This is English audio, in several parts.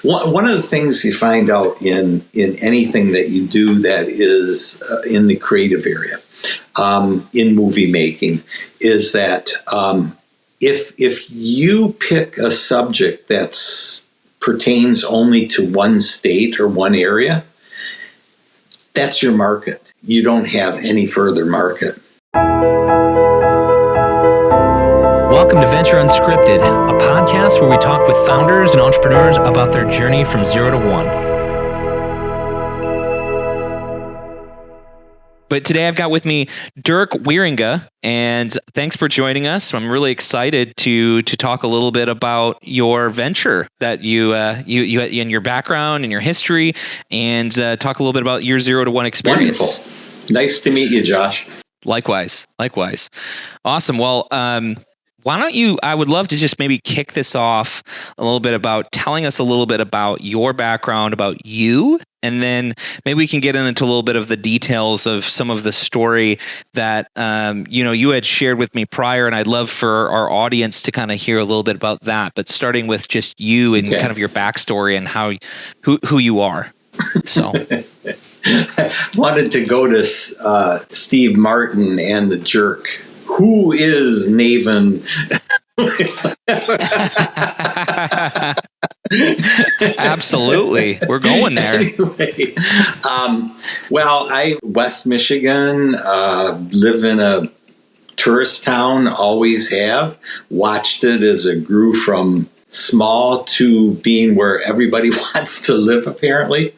One of the things you find out in anything that you do that is in the creative area, in movie making, is that if you pick a subject that pertains only to one state or one area, that's your market. You don't have any further market. Welcome to Venture Unscripted, a podcast where we talk with founders and entrepreneurs about their journey from 0 to 1. But today I've got with me Dirk Wierenga, and thanks for joining us. I'm really excited to talk a little bit about your venture that you in your background and your history, and talk a little bit about your 0 to 1 experience. Wonderful. Nice to meet you, Josh. Likewise. Awesome. Well, why don't you, I would love to just maybe kick this off a little bit about telling us a little bit about your background, about you, and then maybe we can get into a little bit of the details of some of the story that, you had shared with me prior, and I'd love for our audience to kind of hear a little bit about that, but starting with just you and kind of your backstory and who you are. So. I wanted to go to Steve Martin and the Jerk. Who is Naven? Absolutely. We're going there. Anyway, West Michigan, live in a tourist town, always have. Watched it as it grew from small to being where everybody wants to live, apparently.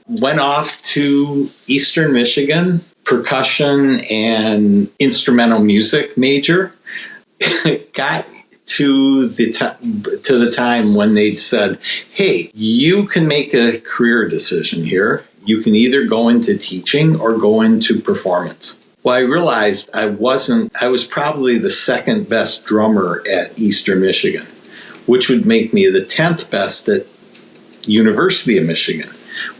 Went off to Eastern Michigan, percussion and instrumental music major. Got to the time when they'd said, hey, you can make a career decision here. You can either go into teaching or go into performance. Well, I realized I was probably the second best drummer at Eastern Michigan, which would make me the 10th best at University of Michigan,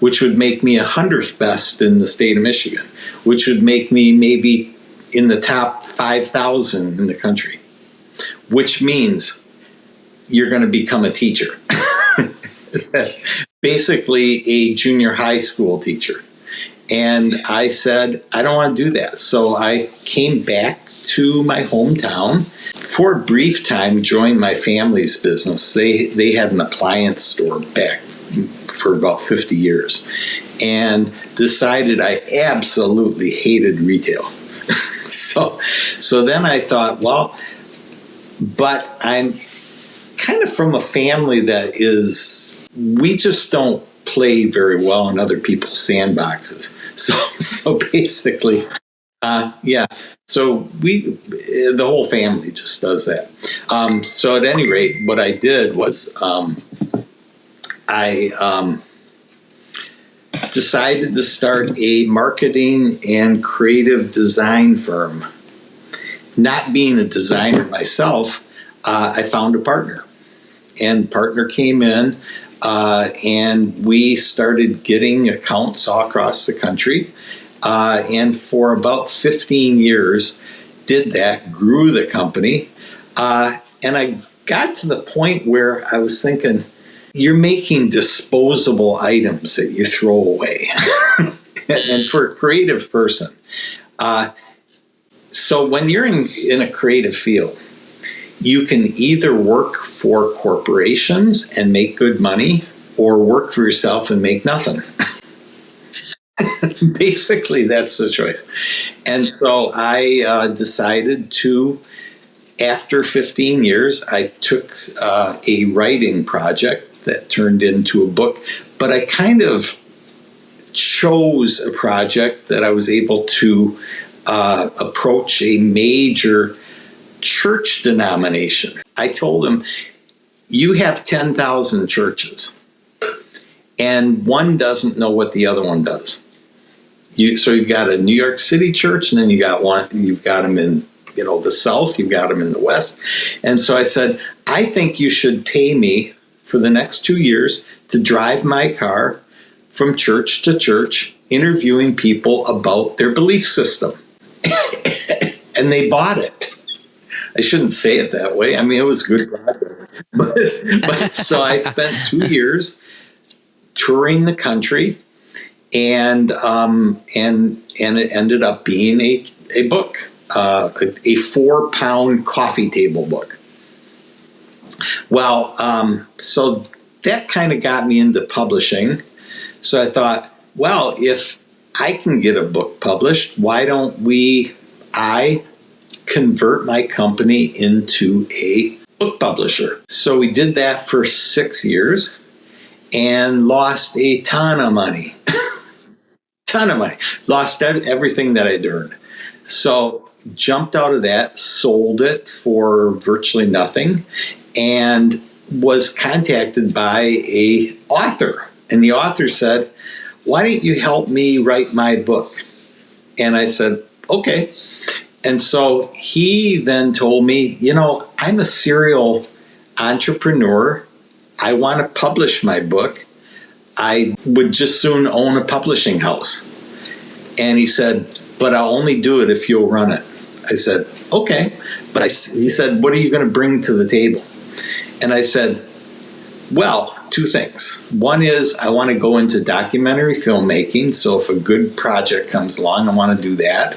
which would make me 100th best in the state of Michigan, which would make me maybe in the top 5,000 in the country, which means you're going to become a teacher. Basically a junior high school teacher. And I said, I don't want to do that. So I came back to my hometown for a brief time, joined my family's business. They had an appliance store back for about 50 years, and decided I absolutely hated retail. So then I thought, but I'm kind of from a family that we just don't play very well in other people's sandboxes. So basically, so the whole family just does that. So at any rate, what I did was, I decided to start a marketing and creative design firm. Not being a designer myself, I found a partner. And partner came in, and we started getting accounts all across the country. And for about 15 years, did that, grew the company. And I got to the point where I was thinking, you're making disposable items that you throw away. And for a creative person. So when you're in a creative field, you can either work for corporations and make good money, or work for yourself and make nothing. Basically, that's the choice. And so I decided to, after 15 years, I took a writing project that turned into a book, but I kind of chose a project that I was able to approach a major church denomination. I told them, you have 10,000 churches, and one doesn't know what the other one does. So you've got a New York City church, and then you've got them in the South, you've got them in the West. And so I said, I think you should pay me for the next 2 years to drive my car from church to church, interviewing people about their belief system. And they bought it. I shouldn't say it that way. I mean, it was good. But so I spent 2 years touring the country, and it ended up being a book, a 4-pound coffee table book. Well, so that kind of got me into publishing. So I thought, well, if I can get a book published, why don't I convert my company into a book publisher? So we did that for 6 years and lost a ton of money. Lost everything that I'd earned. So jumped out of that, sold it for virtually nothing, and was contacted by a author. And the author said, why don't you help me write my book? And I said, okay. And so he then told me, I'm a serial entrepreneur. I want to publish my book. I would just soon own a publishing house. And he said, but I'll only do it if you'll run it. I said, okay. But he said, what are you going to bring to the table? And I said, well, 2 things. One is I want to go into documentary filmmaking. So if a good project comes along, I want to do that.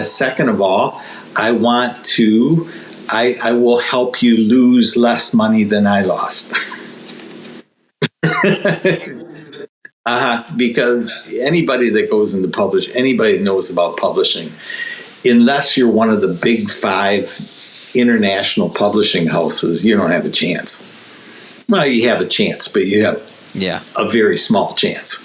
Second of all, I will help you lose less money than I lost. Because anybody that goes into anybody that knows about publishing, unless you're one of the big 5 international publishing houses, you don't have a chance. Well, you have a chance, but you have a very small chance.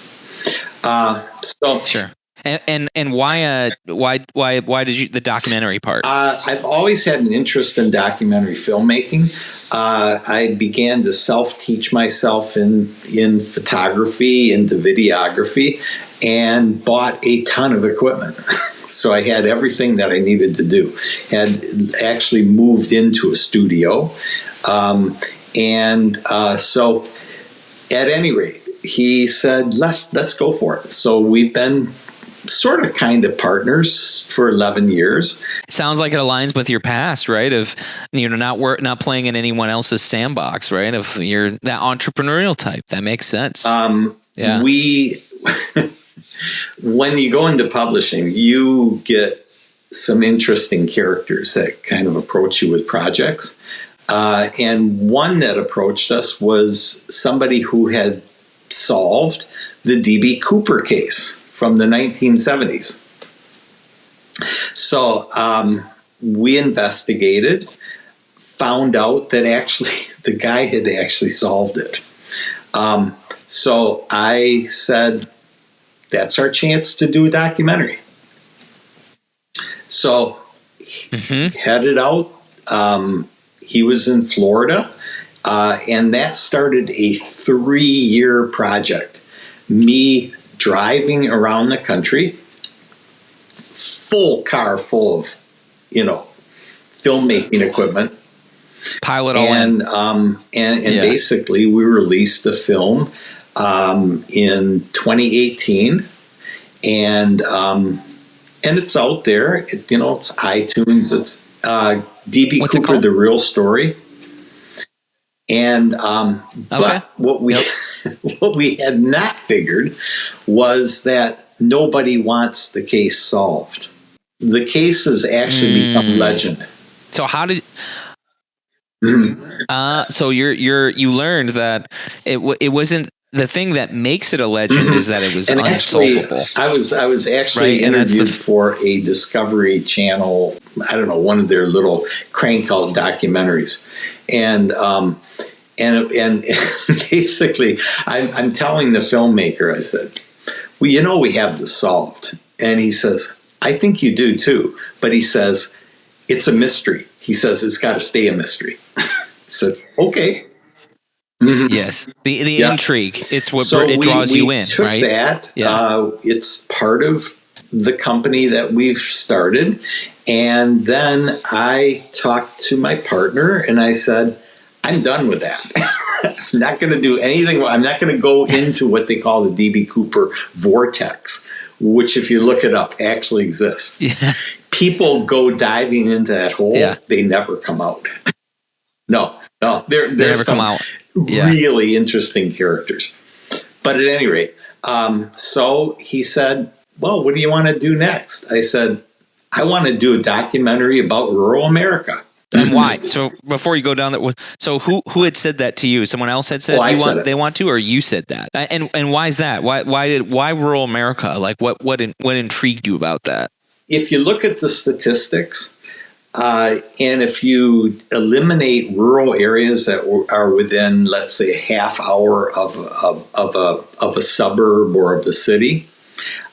Sure. And why did you the documentary part? I've always had an interest in documentary filmmaking. I began to self-teach myself in photography, into videography, and bought a ton of equipment. So I had everything that I needed to do. Had actually moved into a studio. So at any rate, he said, let's go for it. So we've been sort of kind of partners for 11 years. Sounds like it aligns with your past, right? Of, not playing in anyone else's sandbox, right? Of you're that entrepreneurial type. That makes sense. When you go into publishing, you get some interesting characters that kind of approach you with projects. And one that approached us was somebody who had solved the D.B. Cooper case from the 1970s. So we investigated, found out that actually the guy had actually solved it. So I said, that's our chance to do a documentary. So headed out. He was in Florida, and that started a 3-year project. Me driving around the country, full car full of, filmmaking equipment. Pile it all in. And basically we released the film in 2018, and it's out there. It's iTunes. It's D.B. Cooper, The Real Story. And but what we had not figured was that nobody wants the case solved. The case has actually become legend. So how did? So you learned that it wasn't the thing that makes it a legend is that it was unsolvable. Actually, I was actually interviewed for a Discovery Channel, I don't know, one of their little crank out documentaries, and basically I'm telling the filmmaker, I said, well, we have this solved, and he says, I think you do too, but he says it's a mystery. He says it's got to stay a mystery. So okay. Yes, the intrigue. It's what it draws you in, took right? That it's part of the company that we've started, and then I talked to my partner and I said, I'm done with that. I'm not going to do anything. I'm not going to go into what they call the D.B. Cooper vortex, which, if you look it up, actually exists. Yeah. People go diving into that hole. Yeah. They never come out. No. There's some come out. Really interesting characters. But at any rate, so he said, well, what do you want to do next? I said, I want to do a documentary about rural America. And why? So before you go down that, so who had said that to you? Someone else had said they want to, or you said that? And why is that? Why rural America? Like what intrigued you about that? If you look at the statistics, and if you eliminate rural areas that are within, let's say, a half hour of a suburb or of a city,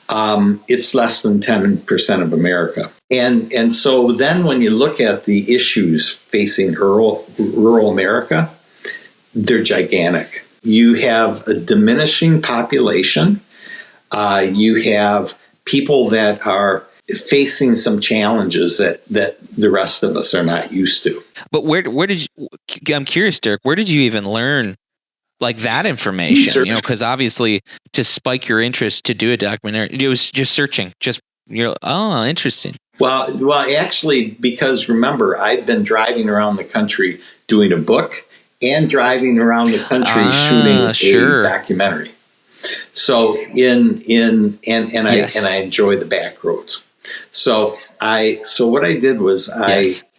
it's less than 10% of America. And so then when you look at the issues facing rural America, they're gigantic. You have a diminishing population. You have people that are facing some challenges that the rest of us are not used to. But where did you, I'm curious, Dirk, where did you even learn like that information? Because obviously to spike your interest to do a documentary, it was just searching, you're interesting. Well, actually, because remember, I've been driving around the country doing a book and driving around the country shooting a documentary. So I enjoy the back roads. So what I did was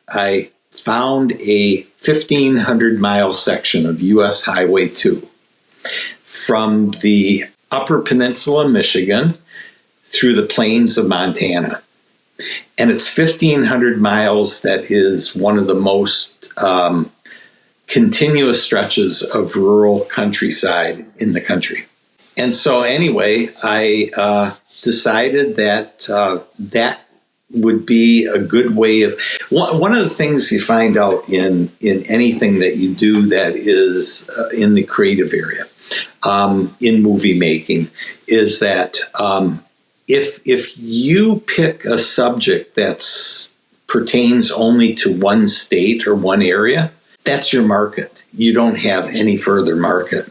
I found a 1,500 mile section of U.S. Highway 2 from the Upper Peninsula, Michigan, through the plains of Montana. And it's 1,500 miles that is one of the most continuous stretches of rural countryside in the country. And so anyway, I decided that that would be a good way of... One of the things you find out in anything that you do that is in the creative area, in movie making, is that if you pick a subject that pertains only to one state or one area, that's your market. You don't have any further market.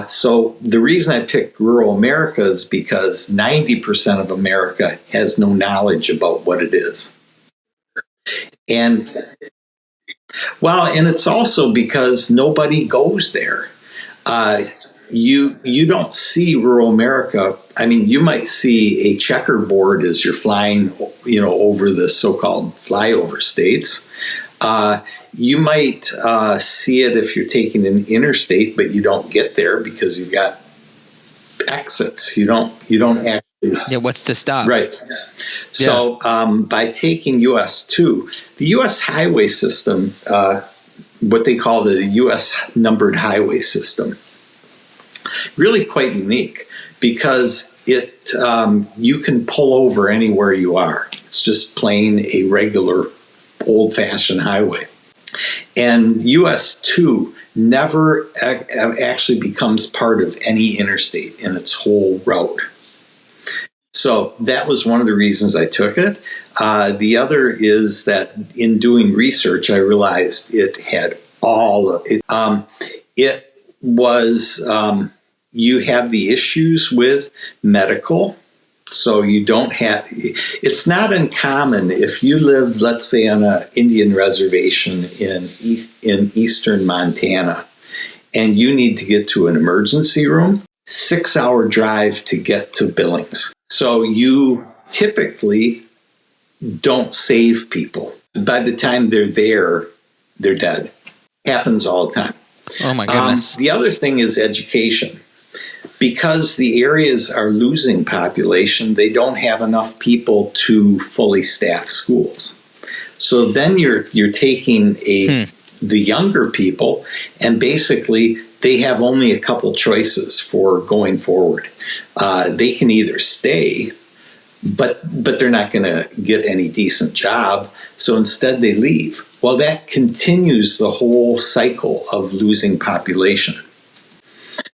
So the reason I picked rural America is because 90% of America has no knowledge about what it is. And it's also because nobody goes there. You don't see rural America. I mean, you might see a checkerboard as you're flying, over the so-called flyover states. You might see it if you're taking an interstate, but you don't get there because you've got exits. You don't actually. Yeah, what's to stop? Right. So by taking US 2, the US highway system, what they call the US numbered highway system, really quite unique because it you can pull over anywhere you are. It's just plain a regular old-fashioned highway. And US 2 never actually becomes part of any interstate in its whole route. So that was one of the reasons I took it. The other is that in doing research, I realized it had all of it. It was, you have the issues with medical. So you don't have, it's not uncommon if you live, let's say, on an Indian reservation in eastern Montana, and you need to get to an emergency room, 6-hour drive to get to Billings. So you typically don't save people. By the time they're there, they're dead. Happens all the time. Oh my goodness. The other thing is education. Because the areas are losing population, they don't have enough people to fully staff schools. So then you're taking the younger people, and basically they have only a couple choices for going forward. They can either stay, but they're not going to get any decent job. So instead they leave. Well, that continues the whole cycle of losing population.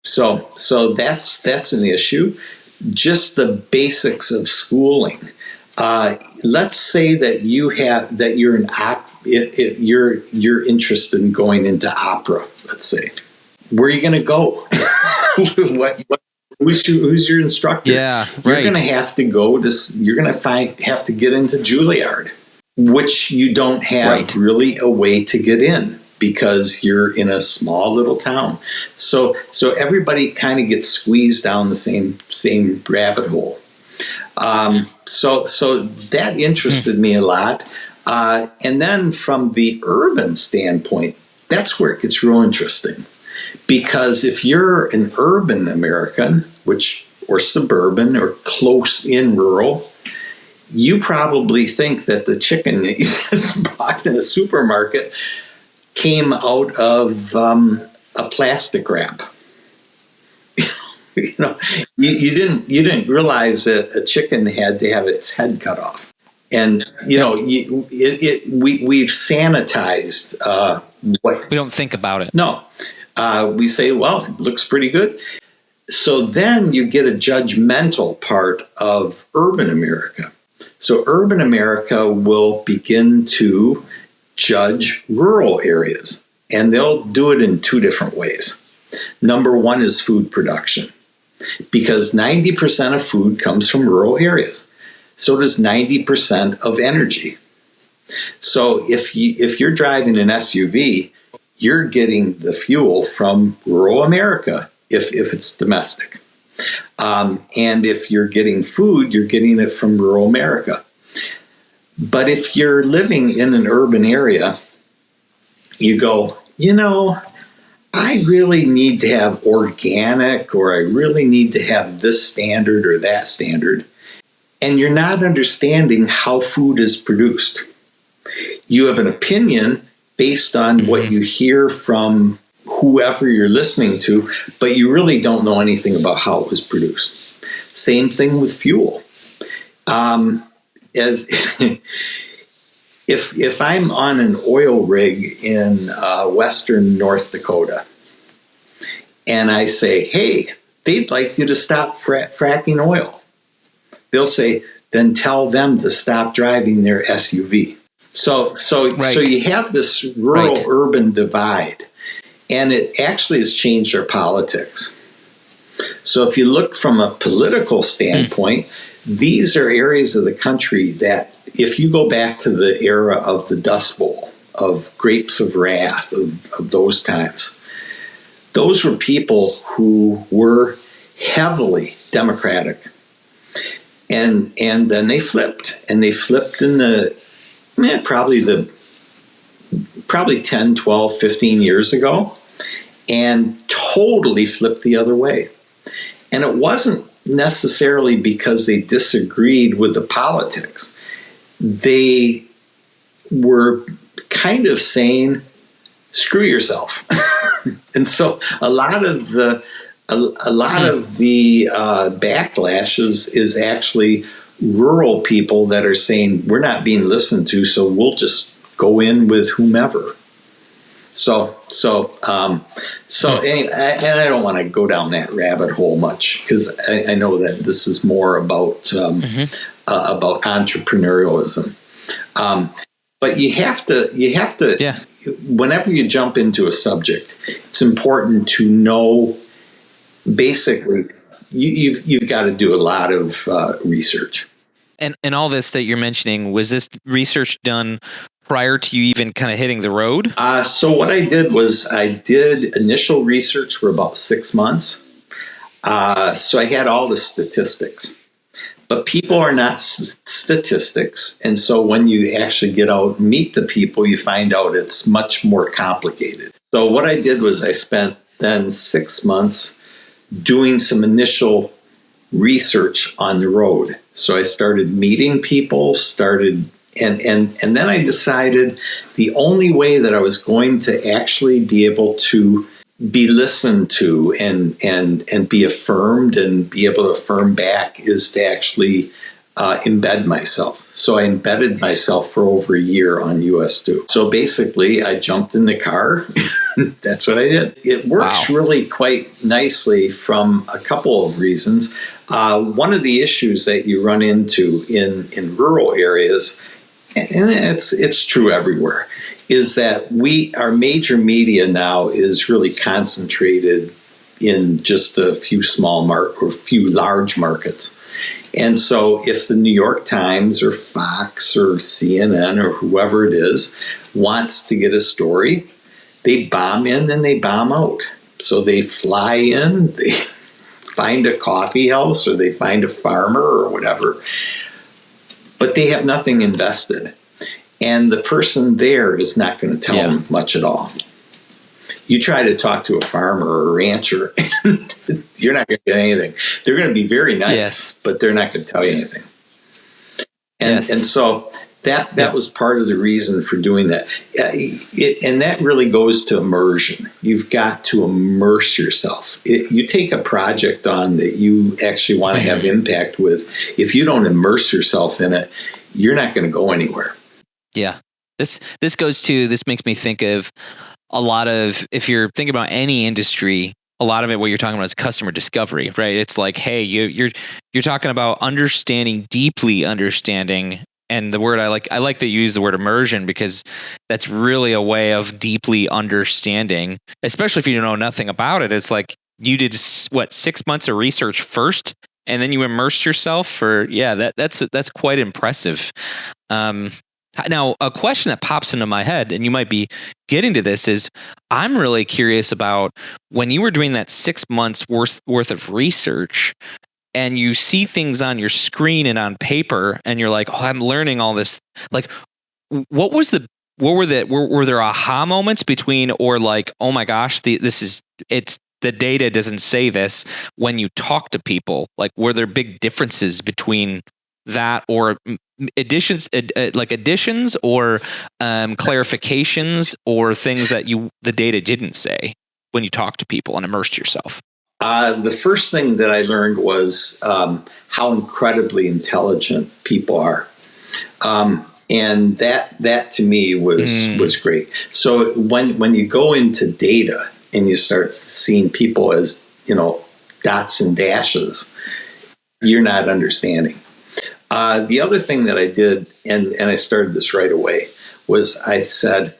So that's an issue. Just the basics of schooling. Let's say that you're interested in going into opera. Let's say, where are you going to go? Who's your instructor? Yeah, right. You're going to have to go to. You're going to have to get into Juilliard, which you don't have really a way to get in. because you're in a small little town. So everybody kind of gets squeezed down the same rabbit hole. So that interested me a lot. And then from the urban standpoint, that's where it gets real interesting. Because if you're an urban American, or suburban or close in rural, you probably think that the chicken that you just bought in the supermarket came out of a plastic wrap. You know, you didn't realize that a chicken had to have its head cut off, and we've sanitized what We don't think about it. no. We say, well, it looks pretty good. So then you get a judgmental part of urban America. So urban America will begin to judge rural areas, and they'll do it in two different ways. Number one is food production, because 90% of food comes from rural areas. So does 90% of energy. So if you're driving an SUV, you're getting the fuel from rural America if it's domestic. And if you're getting food, you're getting it from rural America. But if you're living in an urban area, you go, I really need to have organic, or I really need to have this standard or that standard. And you're not understanding how food is produced. You have an opinion based on what you hear from whoever you're listening to, but you really don't know anything about how it was produced. Same thing with fuel. As if I'm on an oil rig in western North Dakota, and I say, hey, they'd like you to stop fracking oil, they'll say, then tell them to stop driving their SUV. So you have this rural-urban divide, and it actually has changed our politics. So if you look from a political standpoint, these are areas of the country that, if you go back to the era of the Dust Bowl, of Grapes of Wrath, of those times, those were people who were heavily Democratic. And then they flipped, in the probably 10, 12, 15 years ago, and totally flipped the other way. And it wasn't necessarily because they disagreed with the politics. They were kind of saying, screw yourself. And so a lot of the backlash is actually rural people that are saying, we're not being listened to, so we'll just go in with whomever. And I don't want to go down that rabbit hole much, because I know that this is more about entrepreneurialism. But you have to, whenever you jump into a subject, it's important to know, basically, you've got to do a lot of research. And all this that you're mentioning, was this research done prior to you even kind of hitting the road? So what I did was I did initial research for about 6 months. So I had all the statistics. But people are not statistics. And so when you actually get out and meet the people, you find out it's much more complicated. So what I did was I spent then 6 months doing some initial research on the road. So I started meeting people, and then I decided the only way that I was going to actually be able to be listened to and be affirmed and be able to affirm back is to actually embed myself. So I embedded myself for over a year on US 2. So basically, I jumped in the car. That's what I did. It works really quite nicely from a couple of reasons. One of the issues that you run into in rural areas, and it's true everywhere, is that our major media now is really concentrated in just a few few large markets. And so if the New York Times or Fox or CNN or whoever it is wants to get a story, They bomb in and they bomb out. So they fly in, they find a coffee house or they find a farmer or whatever, but they have nothing invested. And the person there is not going to tell them much at all. You try to talk to a farmer or a rancher, and you're not going to get anything. They're going to be very nice, but they're not going to tell you anything. And so that was part of the reason for doing that. And that really goes to immersion. You've got to immerse yourself. You take a project on that you actually want to have impact with. If you don't immerse yourself in it, you're not going to go anywhere. Yeah. This makes me think of a lot of, if you're thinking about any industry, a lot of it, what you're talking about is customer discovery, right? It's like, hey, you're talking about deeply understanding. And the word I like that you use the word immersion, because that's really a way of deeply understanding, especially if you know nothing about it. It's like you did 6 months of research first, and then you immersed yourself for, that's quite impressive. Now, a question that pops into my head, and you might be getting to this, is I'm really curious about when you were doing that 6 months worth of research, and you see things on your screen and on paper, and you're like, oh, I'm learning all this. Like, were there aha moments between, or like, oh my gosh, the data doesn't say this, when you talk to people? Like, were there big differences between that, or additions or clarifications, or things that the data didn't say when you talk to people and immersed yourself? The first thing that I learned was how incredibly intelligent people are. And that to me was great. So when you go into data and you start seeing people as, dots and dashes, you're not understanding. The other thing that I did, and I started this right away, was I said,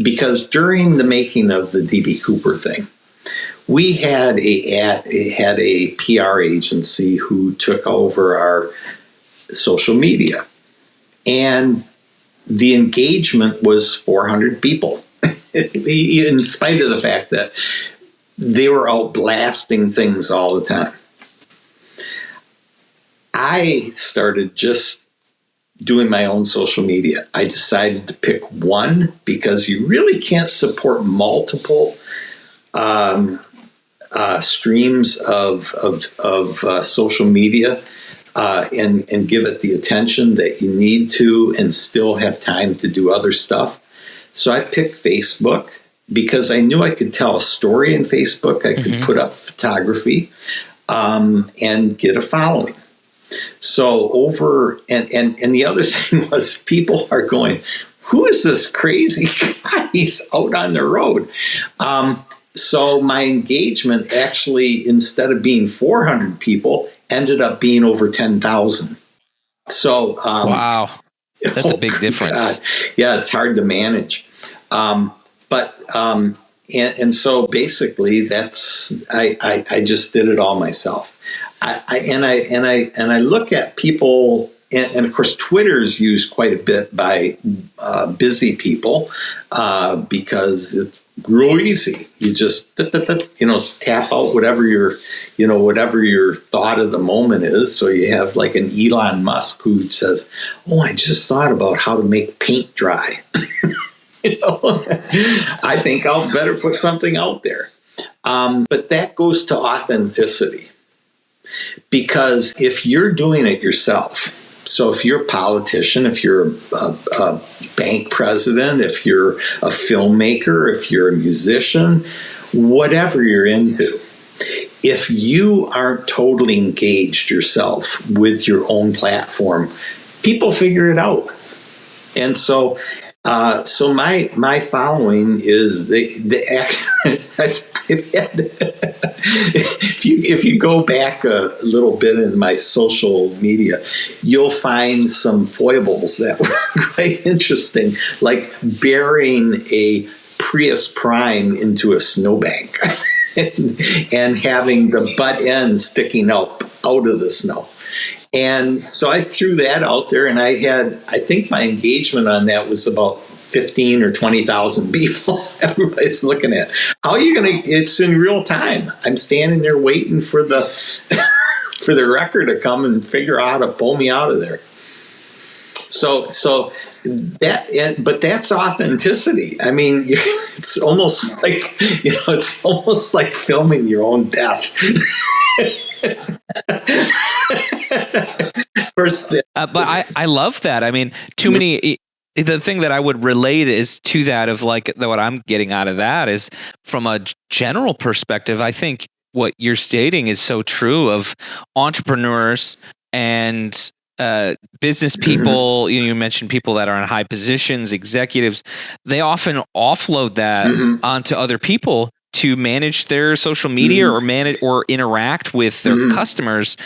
because during the making of the DB Cooper thing, we had a PR agency who took over our social media, and the engagement was 400 people, in spite of the fact that they were out blasting things all the time. I started just doing my own social media. I decided to pick one because you really can't support multiple streams of social media and give it the attention that you need to and still have time to do other stuff. So I picked Facebook because I knew I could tell a story in Facebook. I could put up photography and get a following. So and the other thing was, people are going, who is this crazy guy? He's out on the road. So my engagement actually, instead of being 400 people, ended up being over 10,000. So wow, that's a big difference. God. Yeah, it's hard to manage. And so basically, that's I just did it all myself. I look at people, and of course, Twitter's used quite a bit by busy people because it's real easy. You just tap out whatever your thought of the moment is. So you have like an Elon Musk who says, "Oh, I just thought about how to make paint dry." I think I'll better put something out there. But that goes to authenticity. Because if you're doing it yourself, so if you're a politician, if you're a bank president, if you're a filmmaker, if you're a musician, whatever you're into, if you aren't totally engaged yourself with your own platform, people figure it out. And so my following is if you go back a little bit in my social media, you'll find some foibles that were quite interesting, like burying a Prius Prime into a snowbank and having the butt end sticking up out of the snow. And so I threw that out there, and I think my engagement on that was about 15 or 20,000 people everybody's looking at. How are you going to, it's in real time. I'm standing there waiting for the, for the record to come and figure out how to pull me out of there. So that, but that's authenticity. I mean, it's almost like, it's almost like filming your own death. But I love that. I mean, too many. The thing that I would relate is to that of like what I'm getting out of that is from a general perspective. I think what you're stating is so true of entrepreneurs and business people. You mentioned people that are in high positions, executives. They often offload that onto other people to manage their social media or manage or interact with their customers.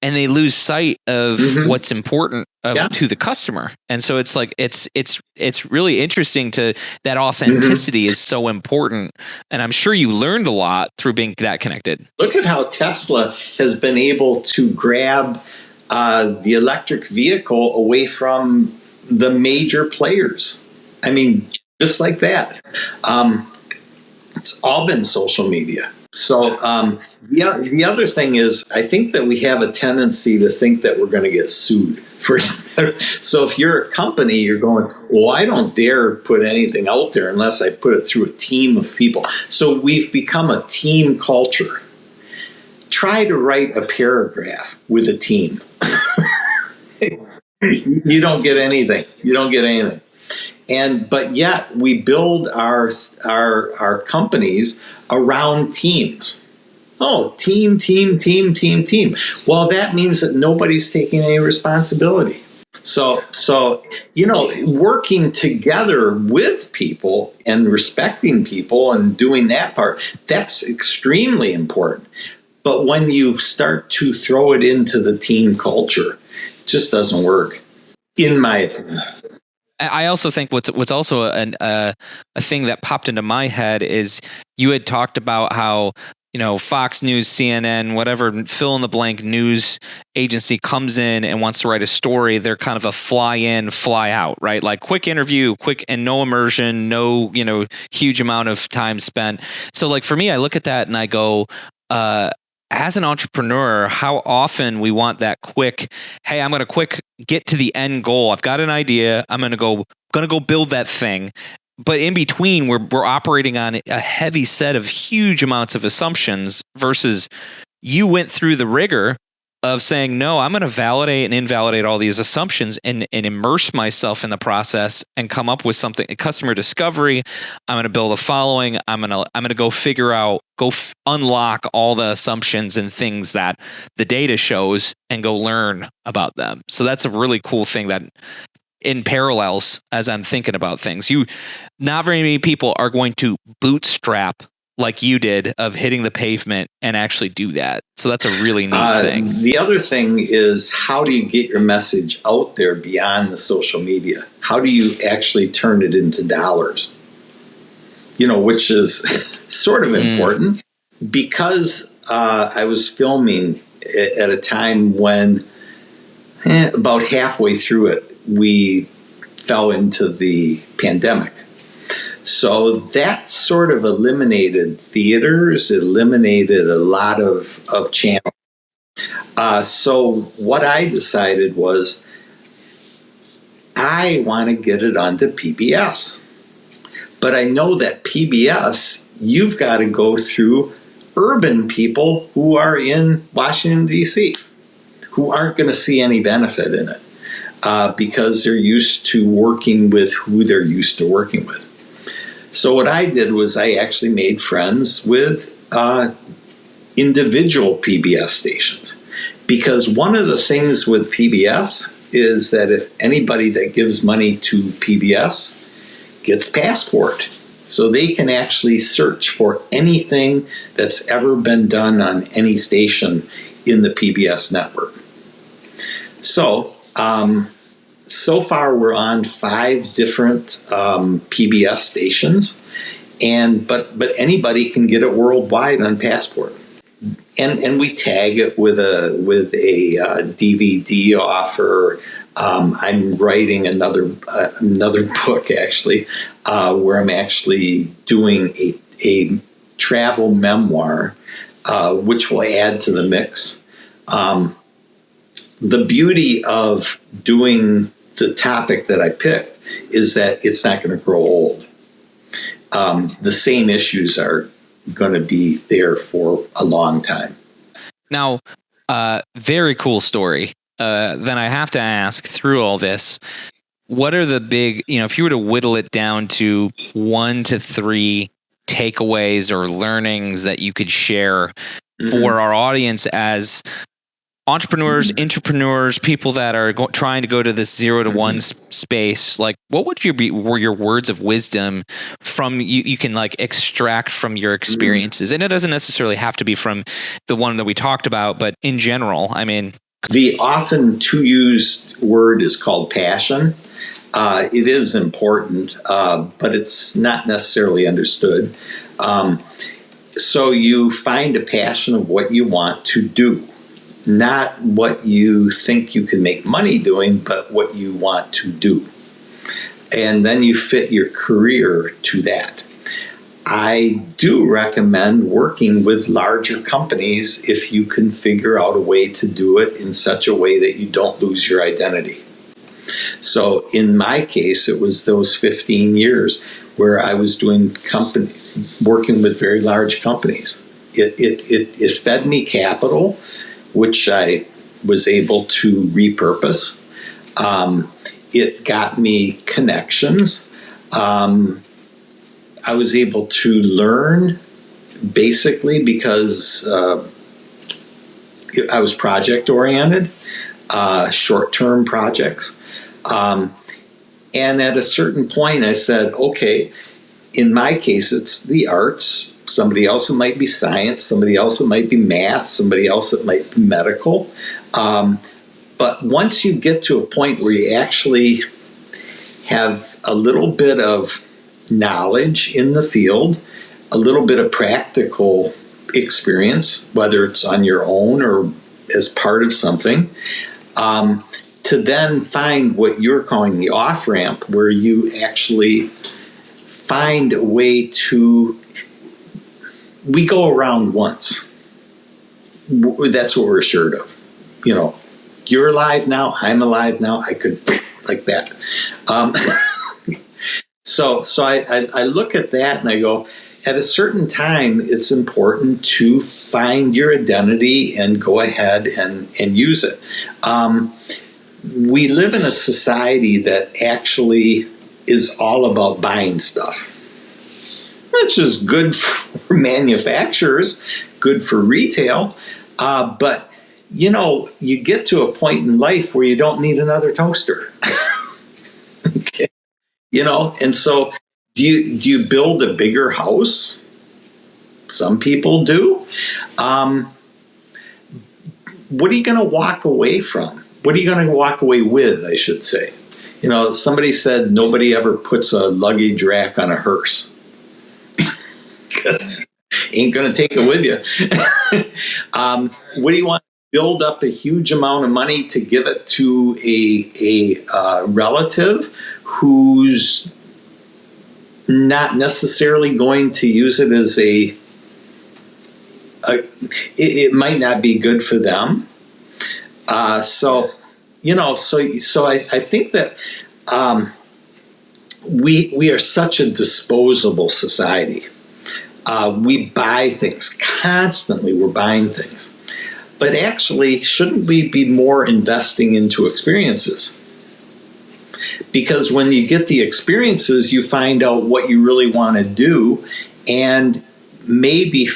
And they lose sight of what's important to the customer. And so it's like it's really interesting to that authenticity is so important. And I'm sure you learned a lot through being that connected. Look at how Tesla has been able to grab the electric vehicle away from the major players. I mean, just like that. It's all been social media. So the other thing is, I think that we have a tendency to think that we're going to get sued for. So if you're a company, you're going, well, I don't dare put anything out there unless I put it through a team of people. So we've become a team culture. Try to write a paragraph with a team. You don't get anything. You don't get anything. But yet we build our companies around teams. Oh, team. Well, that means that nobody's taking any responsibility. So working together with people and respecting people and doing that part, that's extremely important. But when you start to throw it into the team culture, it just doesn't work, in my opinion. I also think what's also a thing that popped into my head is you had talked about how, Fox News, CNN, whatever fill in the blank news agency comes in and wants to write a story. They're kind of a fly in, fly out, right? Like quick interview, quick and no immersion, no, huge amount of time spent. So like for me, I look at that and I go, as an entrepreneur, how often we want that quick, hey, I'm going to quick get to the end goal. I've got an idea. I'm going to go build that thing. But in between, we're operating on a heavy set of huge amounts of assumptions versus you went through the rigor of saying, no, I'm going to validate and invalidate all these assumptions and immerse myself in the process and come up with something, a customer discovery. I'm going to build a following. I'm going to go figure out, unlock all the assumptions and things that the data shows and go learn about them. So that's a really cool thing that in parallels as I'm thinking about things, not very many people are going to bootstrap like you did of hitting the pavement and actually do that. So that's a really neat thing. The other thing is, how do you get your message out there beyond the social media? How do you actually turn it into dollars? Which is sort of important because I was filming at a time when about halfway through it, we fell into the pandemic. So that sort of eliminated theaters, eliminated a lot of channels. So what I decided was I want to get it onto PBS. But I know that PBS, you've got to go through urban people who are in Washington, D.C., who aren't going to see any benefit in it because they're used to working with who they're used to working with. So what I did was I actually made friends with individual PBS stations, because one of the things with PBS is that if anybody that gives money to PBS gets Passport, so they can actually search for anything that's ever been done on any station in the PBS network. So so far, we're on 5 different PBS stations, but anybody can get it worldwide on Passport, and we tag it with a DVD offer. I'm writing another book actually, where I'm actually doing a travel memoir, which will add to the mix. The beauty of doing the topic that I picked is that it's not going to grow old. The same issues are going to be there for a long time. Now, very cool story. Then I have to ask, through all this, what are the big, if you were to whittle it down to 1 to 3 takeaways or learnings that you could share for our audience as entrepreneurs, entrepreneurs, people that are trying to go to this 0 to 1 space, like what would were your words of wisdom from you can like extract from your experiences? And it doesn't necessarily have to be from the one that we talked about, but in general, I mean, the often too used word is called passion. It is important, but it's not necessarily understood. So you find a passion of what you want to do. Not what you think you can make money doing, but what you want to do. And then you fit your career to that. I do recommend working with larger companies if you can figure out a way to do it in such a way that you don't lose your identity. So in my case, it was those 15 years where I was doing working with very large companies. It fed me capital, which I was able to repurpose. It got me connections. I was able to learn basically because I was project oriented, short-term projects. And at a certain point I said, okay, in my case, it's the arts. Somebody else, it might be science. Somebody else, it might be math. Somebody else, it might be medical. But once you get to a point where you actually have a little bit of knowledge in the field, a little bit of practical experience, whether it's on your own or as part of something, to then find what you're calling the off-ramp, where you actually find a way to, we go around once. That's what we're assured of. You're alive now, I'm alive now, I could, like that. So I look at that and I go, at a certain time, it's important to find your identity and go ahead and use it. We live in a society that actually is all about buying stuff. Which is good for manufacturers, good for retail, but you get to a point in life where you don't need another toaster. Okay. And so do you build a bigger house? Some people do. What are you going to walk away from? What are you going to walk away with, I should say? Somebody said nobody ever puts a luggage rack on a hearse. Because ain't going to take it with you. What do you want? Build up a huge amount of money to give it to a relative who's not necessarily going to use it as it might not be good for them. So I think that we are such a disposable society. We buy things constantly. We're buying things. But actually, shouldn't we be more investing into experiences? Because when you get the experiences, you find out what you really want to do and maybe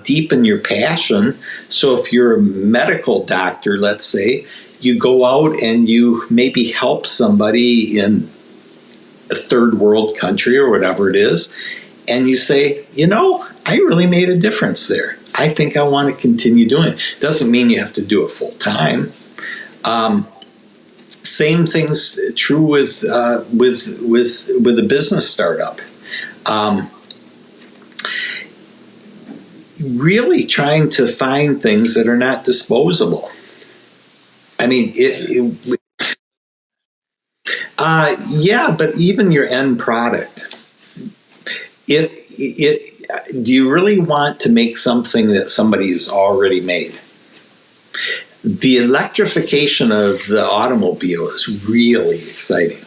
deepen your passion. So if you're a medical doctor, let's say, you go out and you maybe help somebody in a third world country or whatever it is, and you say, I really made a difference there. I think I want to continue doing it. Doesn't mean you have to do it full time. Same thing's true with a business startup. Really trying to find things that are not disposable. I mean, Yeah, but even your end product. Do you really want to make something that somebody's already made? The electrification of the automobile is really exciting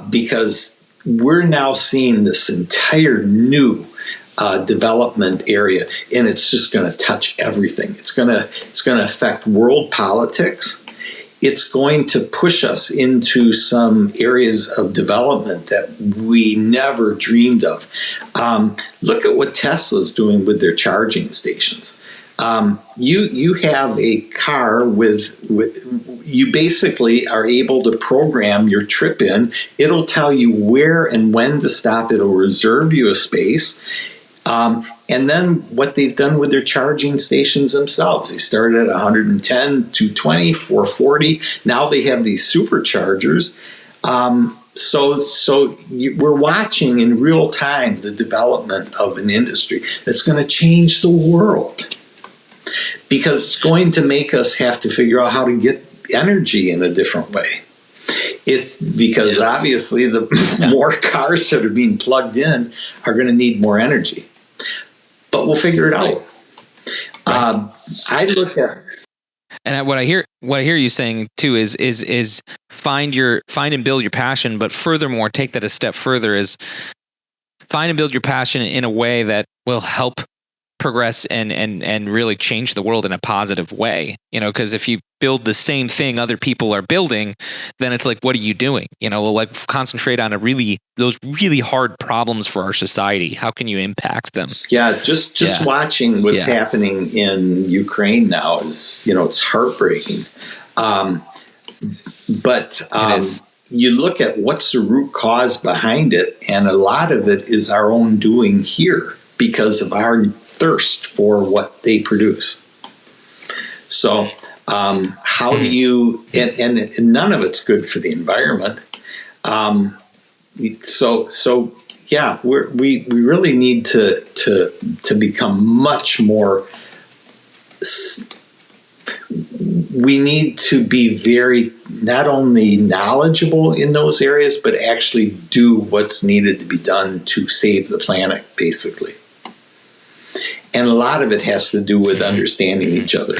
because we're now seeing this entire new development area, and it's just going to touch everything. It's going to affect world politics. It's going to push us into some areas of development that we never dreamed of. Look at what Tesla's doing with their charging stations. You have a car with you basically are able to program your trip in. It'll tell you where and when to stop. It'll reserve you a space. And then what they've done with their charging stations themselves. They started at 110, 220, 440. Now they have these superchargers. We're watching in real time the development of an industry that's going to change the world. Because it's going to make us have to figure out how to get energy in a different way. It's because obviously the more cars that are being plugged in are going to need more energy. But we'll figure it out. I look at, and what I hear you saying too is find and build your passion, but furthermore, take that a step further is find and build your passion in a way that will help progress and really change the world in a positive way, because if you build the same thing other people are building, then it's like, what are you doing? Like concentrate on those really hard problems for our society. How can you impact them? Yeah, just watching what's happening in Ukraine now is, it's heartbreaking. But you look at what's the root cause behind it, and a lot of it is our own doing here because of our thirst for what they produce. So how do you, and none of it's good for the environment. We really need to become much more, we need to be very, not only knowledgeable in those areas, but actually do what's needed to be done to save the planet, basically. And a lot of it has to do with understanding each other.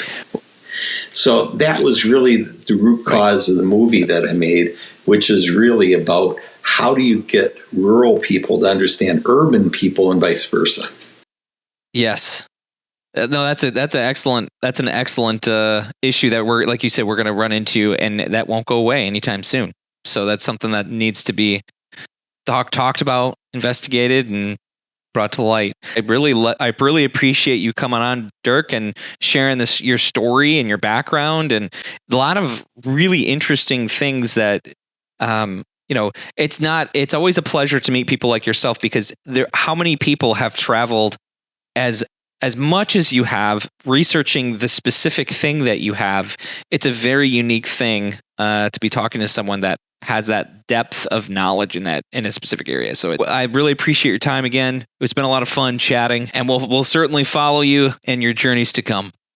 So that was really the root cause of the movie that I made, which is really about how do you get rural people to understand urban people and vice versa. Yes. No, that's an excellent issue that we're, like you said, we're going to run into, and that won't go away anytime soon. So that's something that needs to be talked about, investigated, and brought to light. I really appreciate you coming on, Dirk, and sharing your story and your background, and a lot of really interesting things that it's always a pleasure to meet people like yourself, because how many people have traveled as much as you have, researching the specific thing that you have. It's a very unique thing to be talking to someone that has that depth of knowledge in a specific area. So I really appreciate your time again. It's been a lot of fun chatting, and we'll certainly follow you in your journeys to come.